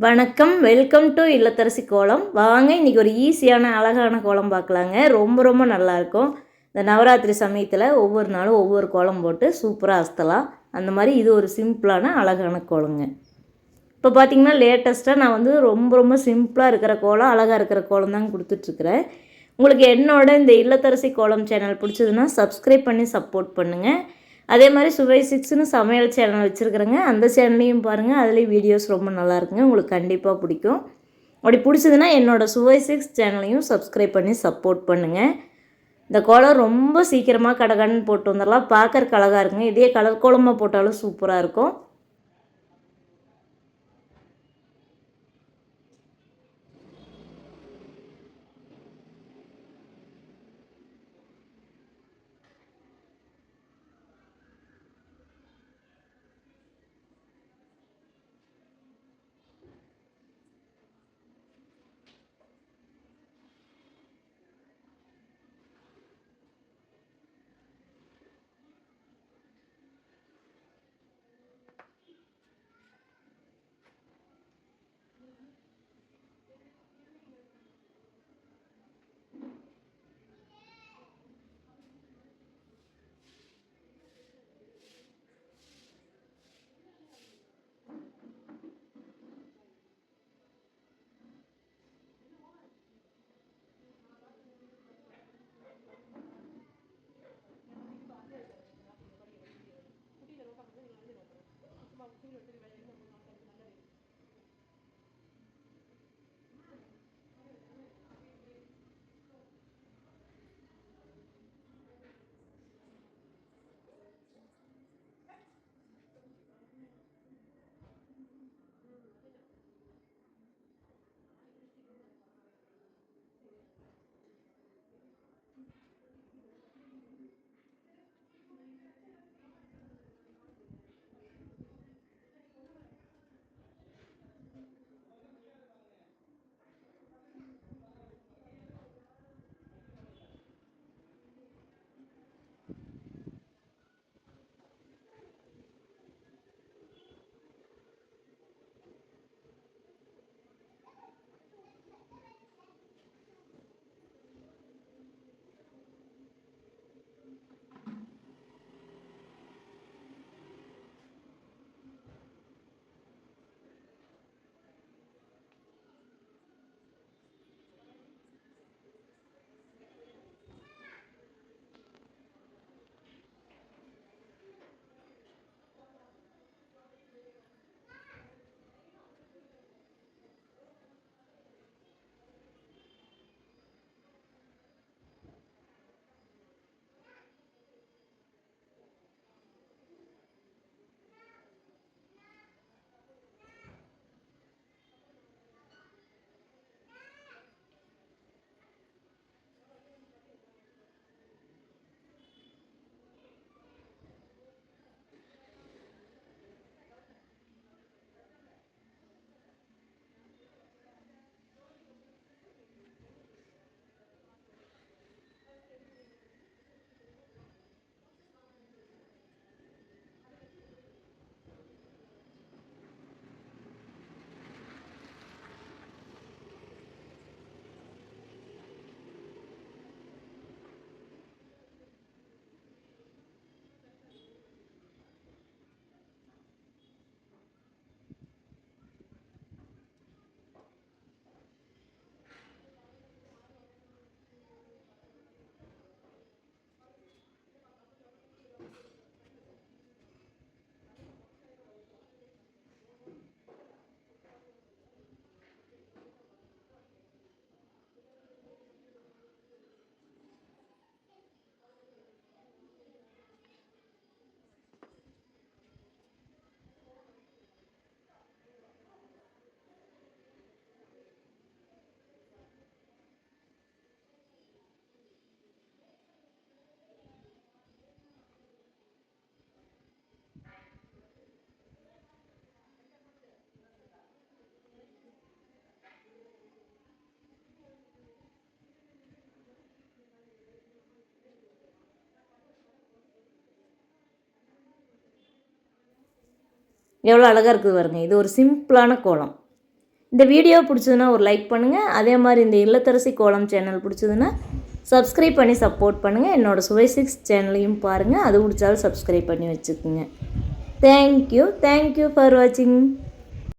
வணக்கம், welcome to இல்லத்தரசி கோலம். வாங்க இன்றைக்கி ஒரு ஈஸியான அழகான கோலம் பார்க்கலாங்க. ரொம்ப ரொம்ப நல்லாயிருக்கும். இந்த நவராத்திரி சமயத்தில் ஒவ்வொரு நாளும் ஒவ்வொரு கோலம் போட்டு சூப்பராக அசத்தலாம். அந்த மாதிரி இது ஒரு சிம்பிளான அழகான கோலங்க. இப்போ பார்த்திங்கன்னா லேட்டஸ்ட்டாக நான் ரொம்ப ரொம்ப சிம்பிளாக இருக்கிற கோலம், அழகாக இருக்கிற கோலம் தாங்க கொடுத்துட்ருக்குறேன். உங்களுக்கு என்னோட இந்த இல்லத்தரசி கோலம் சேனல் பிடிச்சதுன்னா சப்ஸ்கிரைப் பண்ணி சப்போர்ட் பண்ணுங்கள். அதே மாதிரி சுவை சிக்ஸ்னு சமையல் சேனல் வச்சுருக்குறேங்க. அந்த சேனல்லையும் பாருங்கள். அதுலேயும் வீடியோஸ் ரொம்ப நல்லாயிருக்குங்க. உங்களுக்கு கண்டிப்பாக பிடிக்கும். அப்படி பிடிச்சதுன்னா என்னோடய சுவை சிக்ஸ் சேனலையும் சப்ஸ்கிரைப் பண்ணி சப்போர்ட் பண்ணுங்கள். இந்த கோலம் ரொம்ப சீக்கிரமாக கடகடன்னு போட்டு வந்துடலாம். பார்க்கறக்கு அழகாக இருக்குங்க. இதே கலர் கோலமாக போட்டாலும் சூப்பராக இருக்கும். எவ்வளோ அழகாக இருக்குது பாருங்க. இது ஒரு சிம்பிளான கோலம். இந்த வீடியோ பிடிச்சதுன்னா ஒரு லைக் பண்ணுங்கள். அதே மாதிரி இந்த இல்லத்தரசி கோலம் சேனல் பிடிச்சதுன்னா சப்ஸ்கிரைப் பண்ணி சப்போர்ட் பண்ணுங்கள். என்னோடய சுவை 6 சேனலையும் பாருங்கள். அது பிடிச்சாலும் சப்ஸ்கிரைப் பண்ணி வச்சுக்கோங்க. தேங்க்யூ ஃபார் வாட்சிங்.